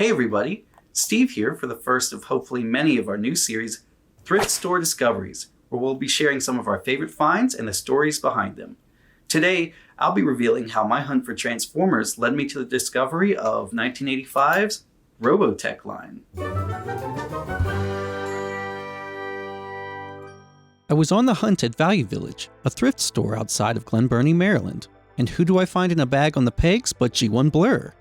Hey everybody, Steve here for the first of hopefully many of our new series, Thrift Store Discoveries, where we'll be sharing some of our favorite finds and the stories behind them. Today, I'll be revealing how my hunt for Transformers led me to the discovery of 1985's Robotech line. I was on the hunt at Value Village, a thrift store outside of Glen Burnie, Maryland. And who do I find in a bag on the pegs but G1 Blur?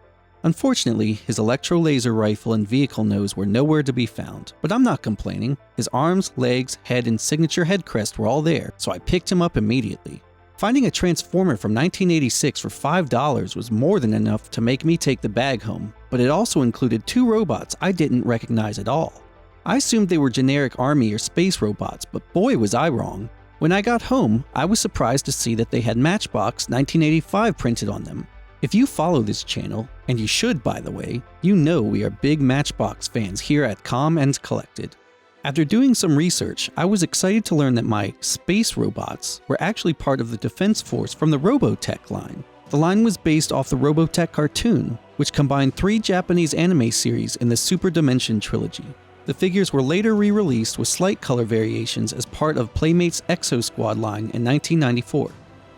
Unfortunately, his electro-laser rifle and vehicle nose were nowhere to be found, but I'm not complaining. His arms, legs, head, and signature head crest were all there, so I picked him up immediately. Finding a Transformer from 1986 for $5 was more than enough to make me take the bag home, but it also included two robots I didn't recognize at all. I assumed they were generic army or space robots, but boy was I wrong. When I got home, I was surprised to see that they had Matchbox 1985 printed on them. If you follow this channel, and you should by the way, you know we are big Matchbox fans here at Calm and Collected. After doing some research, I was excited to learn that my space robots were actually part of the Defense Force from the Robotech line. The line was based off the Robotech cartoon, which combined 3 Japanese anime series in the Super Dimension trilogy. The figures were later re-released with slight color variations as part of Playmate's Exo Squad line in 1994.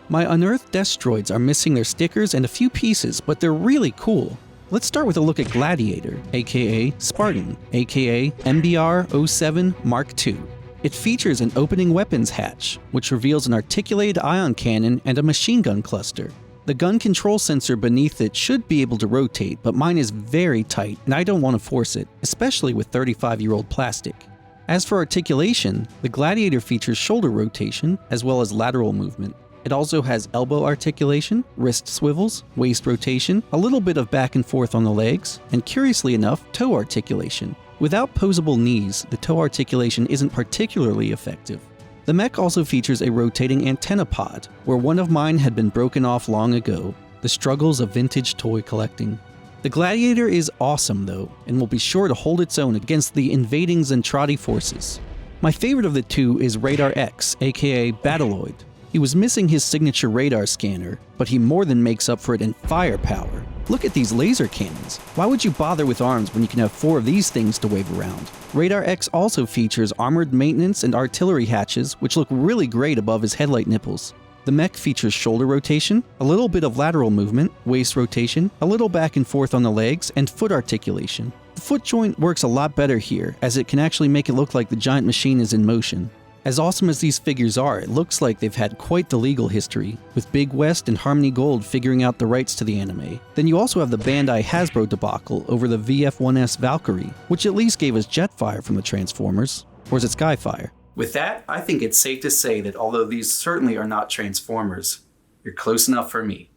My unearthed Destroids are missing their stickers and a few pieces, but they're really cool. Let's start with a look at Gladiator, aka Spartan, aka MBR-07 Mark II. It features an opening weapons hatch, which reveals an articulated ion cannon and a machine gun cluster. The gun control sensor beneath it should be able to rotate, but mine is very tight and I don't want to force it, especially with 35-year-old plastic. As for articulation, the Gladiator features shoulder rotation as well as lateral movement. It also has elbow articulation, wrist swivels, waist rotation, a little bit of back and forth on the legs, and curiously enough, toe articulation. Without posable knees, the toe articulation isn't particularly effective. The mech also features a rotating antenna pod, where one of mine had been broken off long ago. The struggles of vintage toy collecting. The Gladiator is awesome though, and will be sure to hold its own against the invading Zentradi forces. My favorite of the two is Radar X, aka Battloid. He was missing his signature radar scanner, but he more than makes up for it in firepower. Look at these laser cannons. Why would you bother with arms when you can have 4 of these things to wave around? Radar X also features armored maintenance and artillery hatches, which look really great above his headlight nipples. The mech features shoulder rotation, a little bit of lateral movement, waist rotation, a little back and forth on the legs, and foot articulation. The foot joint works a lot better here, as it can actually make it look like the giant machine is in motion. As awesome as these figures are, it looks like they've had quite the legal history, with Big West and Harmony Gold figuring out the rights to the anime. Then you also have the Bandai Hasbro debacle over the VF-1S Valkyrie, which at least gave us Jetfire from the Transformers. Or is it Skyfire? With that, I think it's safe to say that although these certainly are not Transformers, you're close enough for me.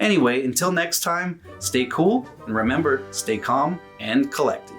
Anyway, until next time, stay cool, and remember, stay calm and collected.